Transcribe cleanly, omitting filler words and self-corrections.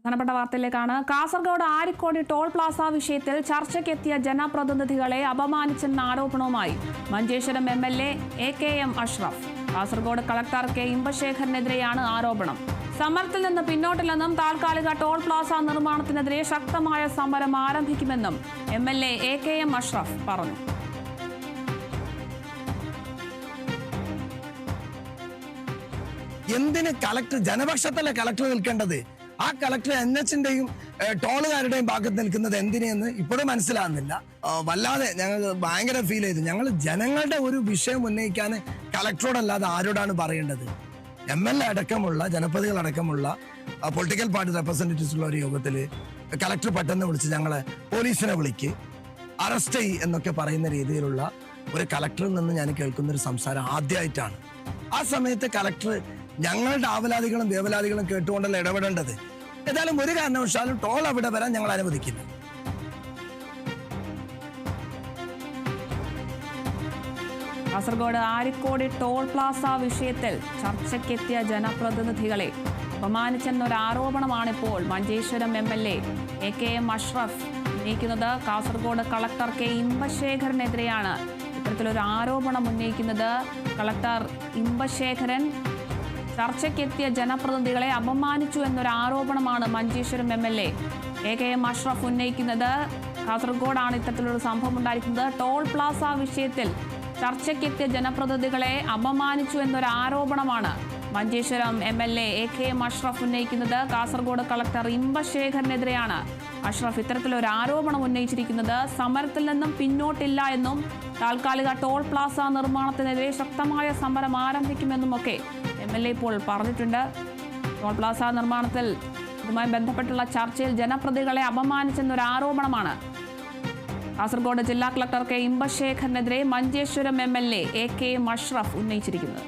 പ്രധാനപ്പെട്ട വാർത്തയിലേക്കാണ്. Kasaragod ആരിക്കോടി toll Plaza വിഷയത്തിൽ ചർച്ചയ്ക്കെത്തിയ ജനപ്രതിനിധികളെ അപമാനിച്ചെന്ന ആരോപണവുമായി Manjeshwaram MLA AKM Ashraf. Kasaragod collector K ഇമ്പശേഖരനെതിരെയാണ് ആരോപണം. സമരത്തിൽ നിന്ന് പിന്നോട്ടില്ലെന്നും താൽക്കാലിക ടോൾ പ്ലാസ നിർമ്മാണത്തിനെതിരെ ശക്തമായ സമരം ആരംഭിക്കുമെന്നും MLA AKM അഷ്റഫ് പറഞ്ഞു. എന്തിന് കളക്ടർ ജനപക്ഷത്തല്ല കളക്ടർ നിൽക്കേണ്ടത്? ആ കളക്ടർ NH-ന്റെയും ടോളുകാരുടെയും ഭാഗത്ത് നിൽക്കുന്നത് എന്തിനെന്ന് ഇപ്പോഴും മനസ്സിലാകുന്നില്ല. വല്ലാതെ ഞങ്ങൾ ഭയങ്കര ഫീൽ ചെയ്തു. ഞങ്ങൾ ജനങ്ങളുടെ ഒരു വിഷയം ഉന്നയിക്കാൻ കളക്ടറോടല്ലാതെ ആരോടാണ് പറയേണ്ടത്? MLA അടക്കമുള്ള ജനപ്രതിനിധികൾ അടക്കമുള്ള പൊളിറ്റിക്കൽ പാർട്ടി റെപ്രസെന്റേറ്റീവ്സ് ഉള്ള ഒരു യോഗത്തിൽ കളക്ടർ പെട്ടെന്ന് വിളിച്ച് ഞങ്ങളെ പോലീസിനെ വിളിക്ക്, അറസ്റ്റ് ചെയ്യ് എന്നൊക്കെ പറയുന്ന രീതിയിലുള്ള ഒരു കളക്ടറിൽ നിന്ന് ഞാൻ കേൾക്കുന്ന ഒരു സംസാരം ആദ്യമായിട്ടാണ്. ആ സമയത്ത് കളക്ടർ ഞങ്ങളുടെ ആവലാതികളും വേവലാതികളും കേട്ടുകൊണ്ടല്ല ഇടപെടേണ്ടത്. ഏതായാലും ഒരു കാരണവശാലും ടോൾ അവിടെ വരാൻ ഞങ്ങൾ അനുവദിക്കില്ല. കാസർഗോഡ് ആരിക്കോടി ടോൾ പ്ലാസ വിഷയത്തിൽ ചർച്ചയ്ക്കെത്തിയ ജനപ്രതിനിധികളെ അപമാനിച്ചെന്നൊരാരോപണമാണിപ്പോൾ മഞ്ചേശ്വരം MLA AKM അഷ്റഫ് ഉന്നയിക്കുന്നത്. കാസർഗോഡ് കളക്ടർ K ഇമ്പശേഖരനെതിരെയാണ് ഇത്തരത്തിലൊരു ആരോപണം ഉന്നയിക്കുന്നത്. കളക്ടർ ഇമ്പശേഖരൻ ചർച്ചയ്ക്കെത്തിയ ജനപ്രതിനിധികളെ അപമാനിച്ചു എന്നൊരു ആരോപണമാണ് മഞ്ചേശ്വരം MLA AKM അഷ്റഫ് ഉന്നയിക്കുന്നത്. കാസർഗോഡാണ് ഇത്തരത്തിലൊരു സംഭവം ഉണ്ടായിരിക്കുന്നത്. ടോൾ പ്ലാസ വിഷയത്തിൽ ചർച്ചയ്ക്കെത്തിയ ജനപ്രതിനിധികളെ അപമാനിച്ചു എന്നൊരു ആരോപണമാണ് മഞ്ചേശ്വരം MLA AKM അഷ്റഫ് ഉന്നയിക്കുന്നത്. കാസർഗോഡ് കളക്ടർ ഇമ്പശേഖരനെതിരെയാണ് അഷ്റഫ് ഇത്തരത്തിലൊരു ആരോപണം ഉന്നയിച്ചിരിക്കുന്നത്. സമരത്തിൽ നിന്നും പിന്നോട്ടില്ല എന്നും താൽക്കാലിക ടോൾ പ്ലാസ നിർമ്മാണത്തിനെതിരെ ശക്തമായ സമരം ആരംഭിക്കുമെന്നുമൊക്കെ MLA ഇപ്പോൾ പറഞ്ഞിട്ടുണ്ട്. ടോൾ പ്ലാസ നിർമ്മാണത്തിൽ ഇതുമായി ബന്ധപ്പെട്ടുള്ള ചർച്ചയിൽ ജനപ്രതിനിധികളെ അപമാനിച്ചെന്നൊരു ആരോപണമാണ് കാസർഗോഡ് ജില്ലാ കളക്ടർ K ഇമ്പശേഖരനെതിരെ മഞ്ചേശ്വരം MLA AKM അഷ്റഫ് ഉന്നയിച്ചിരിക്കുന്നത്.